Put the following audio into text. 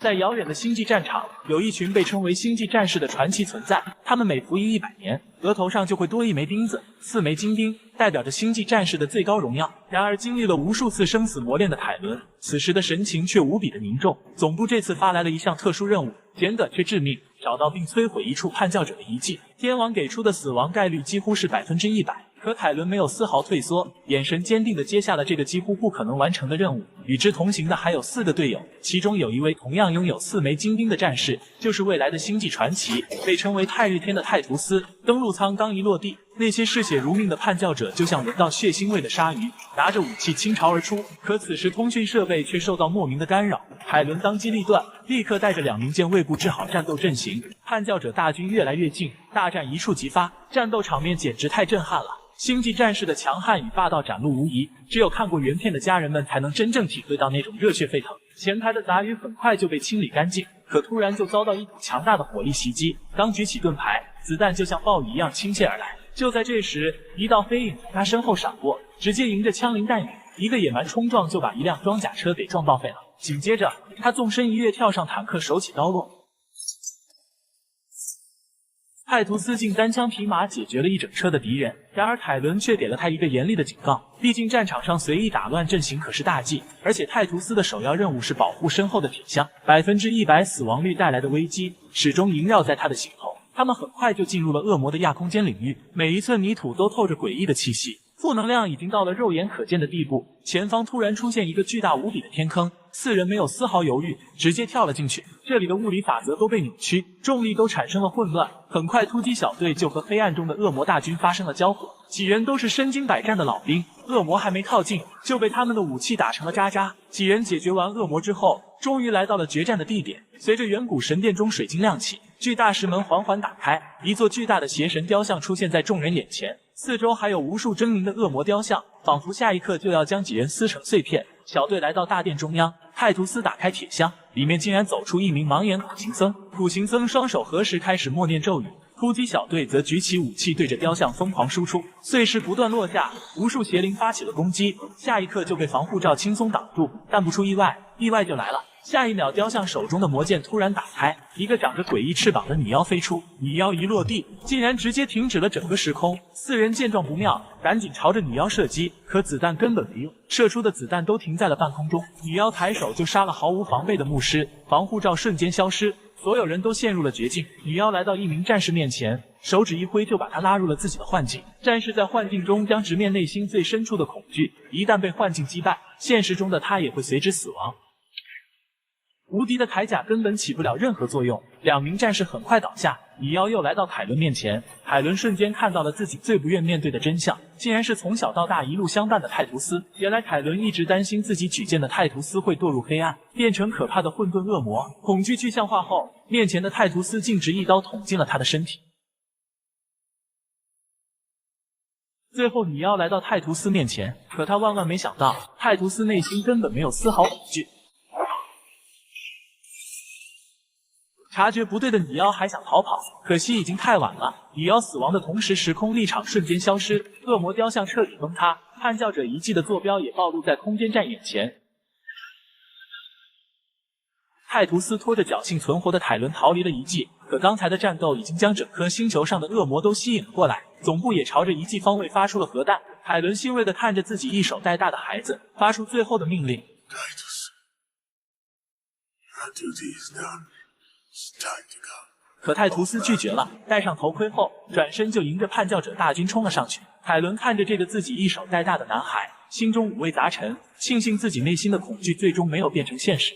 在遥远的星际战场，有一群被称为星际战士的传奇存在。他们每服役100年，额头上就会多一枚钉子，4枚金钉，代表着星际战士的最高荣耀。然而，经历了无数次生死磨练的凯伦，此时的神情却无比的凝重。总部这次发来了一项特殊任务，简短却致命，找到并摧毁一处叛教者的遗迹。天王给出的死亡概率几乎是100%。可凯伦没有丝毫退缩，眼神坚定地接下了这个几乎不可能完成的任务。与之同行的还有4个队友，其中有一位同样拥有4枚金钉的战士，就是未来的星际传奇，被称为太日天的泰图斯。登陆舱刚一落地，那些嗜血如命的叛教者就像闻到血腥味的鲨鱼，拿着武器倾巢而出。可此时通讯设备却受到莫名的干扰，海伦当机立断，立刻带着2名舰卫部治好战斗阵型。叛教者大军越来越近，大战一触即发，战斗场面简直太震撼了。星际战士的强悍与霸道展露无遗，只有看过原片的家人们才能真正体会到那种热血沸腾。前排的杂鱼很快就被清理干净，可突然就遭到一股强大的火力袭击，刚举起盾牌，子弹就像暴雨一样倾泻而来。就在这时，一道飞影从他身后闪过，直接迎着枪林弹雨，一个野蛮冲撞就把一辆装甲车给撞报废了。紧接着，他纵身一跃跳上坦克，手起刀落。泰图斯竟单枪匹马解决了一整车的敌人，然而凯伦却给了他一个严厉的警告，毕竟战场上随意打乱阵型可是大忌，而且泰图斯的首要任务是保护身后的铁箱，100%死亡率带来的危机始终萦绕在他的心头。他们很快就进入了恶魔的亚空间领域，每一寸泥土都透着诡异的气息，负能量已经到了肉眼可见的地步。前方突然出现一个巨大无比的天坑，4人没有丝毫犹豫，直接跳了进去。这里的物理法则都被扭曲，重力都产生了混乱。很快，突击小队就和黑暗中的恶魔大军发生了交火。几人都是身经百战的老兵，恶魔还没靠近，就被他们的武器打成了渣渣。几人解决完恶魔之后，终于来到了决战的地点。随着远古神殿中水晶亮起，巨大石门缓缓打开，一座巨大的邪神雕像出现在众人眼前，四周还有无数狰狞的恶魔雕像，仿佛下一刻就要将几人撕成碎片。小队来到大殿中央，泰图斯打开铁箱，里面竟然走出一名盲眼苦行僧。苦行僧双手合十，开始默念咒语。突击小队则举起武器，对着雕像疯狂输出，碎石不断落下，无数邪灵发起了攻击。下一刻就被防护罩轻松挡住，但不出意外，意外就来了。下一秒，雕像手中的魔剑突然打开，一个长着诡异翅膀的女妖飞出。女妖一落地，竟然直接停止了整个时空。4人见状不妙，赶紧朝着女妖射击，可子弹根本没用，射出的子弹都停在了半空中。女妖抬手就杀了毫无防备的牧师，防护罩瞬间消失，所有人都陷入了绝境。女妖来到一名战士面前，手指一挥就把他拉入了自己的幻境。战士在幻境中将直面内心最深处的恐惧，一旦被幻境击败，现实中的他也会随之死亡。无敌的铠甲根本起不了任何作用，2名战士很快倒下。女妖又来到凯伦面前，凯伦瞬间看到了自己最不愿面对的真相，竟然是从小到大一路相伴的泰图斯。原来凯伦一直担心自己举荐的泰图斯会堕入黑暗，变成可怕的混沌恶魔。恐惧具象化后，面前的泰图斯径直一刀捅进了他的身体。最后，女妖来到泰图斯面前，可他万万没想到，泰图斯内心根本没有丝毫恐惧。察觉不对的女妖还想逃跑，可惜已经太晚了。女妖死亡的同时，时空立场瞬间消失，恶魔雕像彻底崩塌，叛教者遗迹的坐标也暴露在空间站眼前。泰图斯拖着侥幸存活的凯伦逃离了遗迹，可刚才的战斗已经将整颗星球上的恶魔都吸引了过来，总部也朝着遗迹方位发出了核弹。凯伦欣慰地看着自己一手带大的孩子，发出最后的命令。可泰图斯拒绝了，戴上头盔后，转身就迎着叛教者大军冲了上去。凯伦看着这个自己一手带大的男孩，心中五味杂陈，庆幸自己内心的恐惧最终没有变成现实。